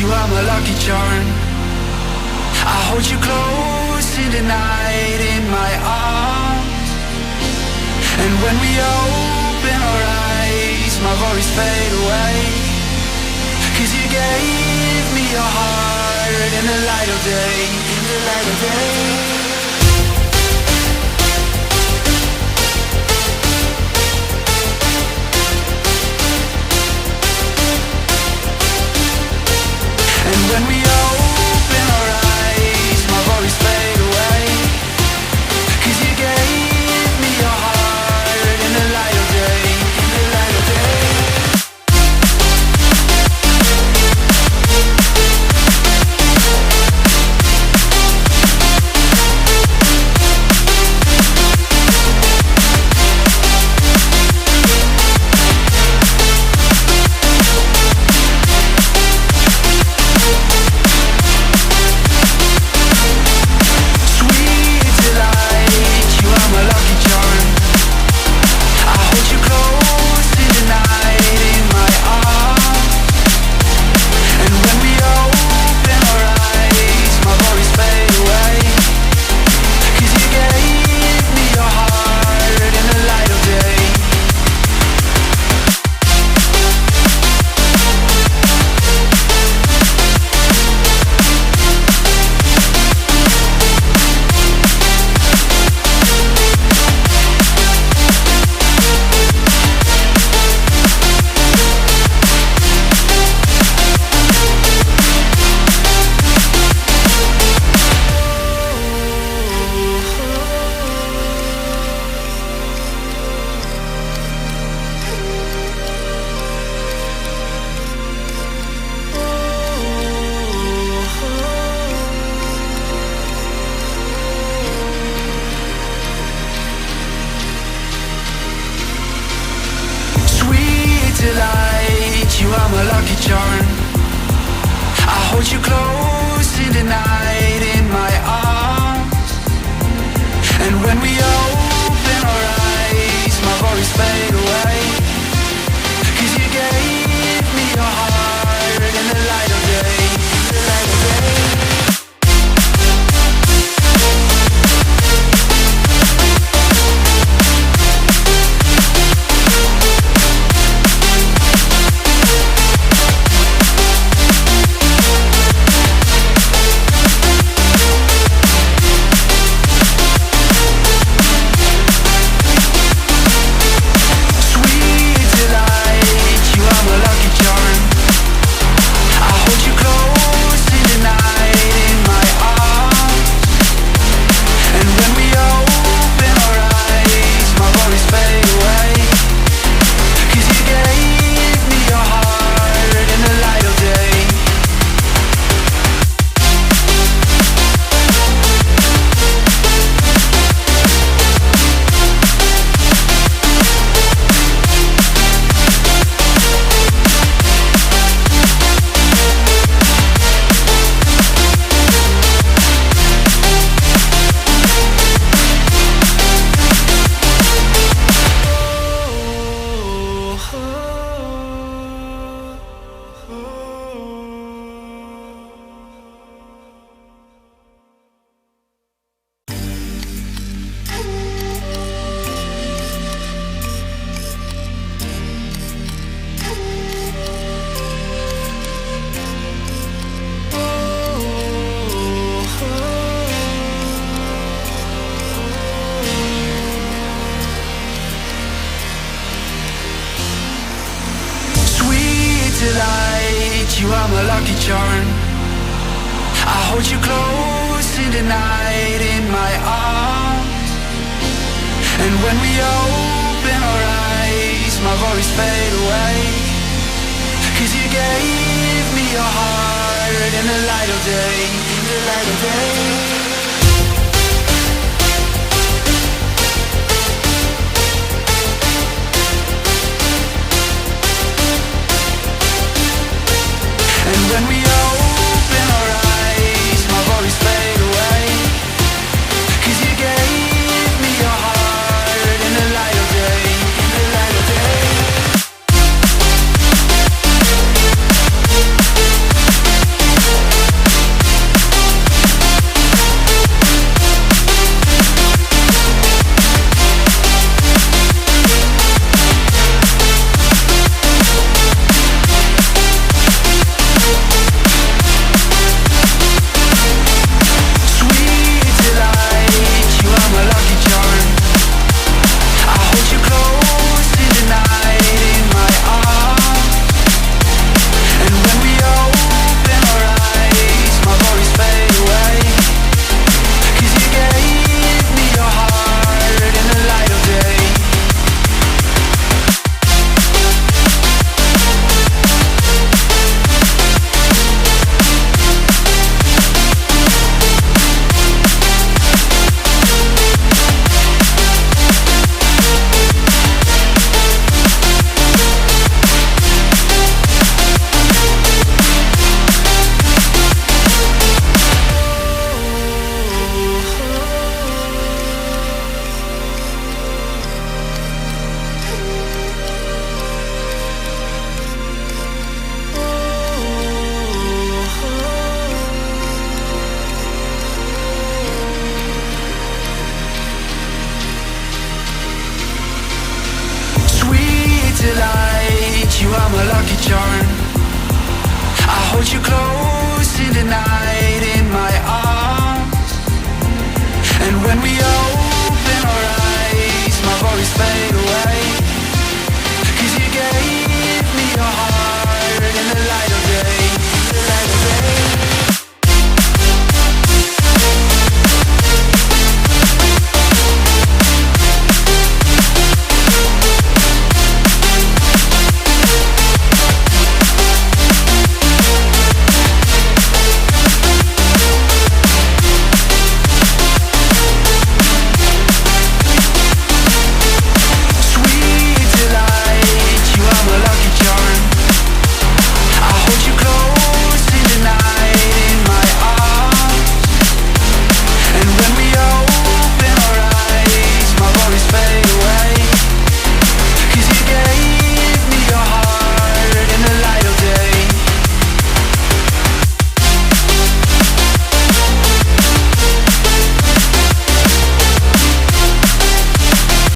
you are my lucky charm. I hold you close in the night in my arms. And when we open our eyes, my worries fade away. 'Cause you gave me your heart in the light of day, in the light of day. And when we open our eyes, my worries fade away. 'Cause you gave me your heart in the light of day, in the light of day. Delight, you are my lucky charm. I hold you close in the night in my arms. And when we open our eyes, my worries fade away. 'Cause you gave me your heart in the light of day, in the light of day. Delight, you are my lucky charm. I hold you close in the night in my arms. And when we open our eyes, my worries fade away. 'Cause you gave me your heart in the light of day, in the light of day. And when we open our eyes, my worries fade away. 'Cause you gave me your heart in the light of day, in the light of day. charm. I hold you close in the night in my arms. And when we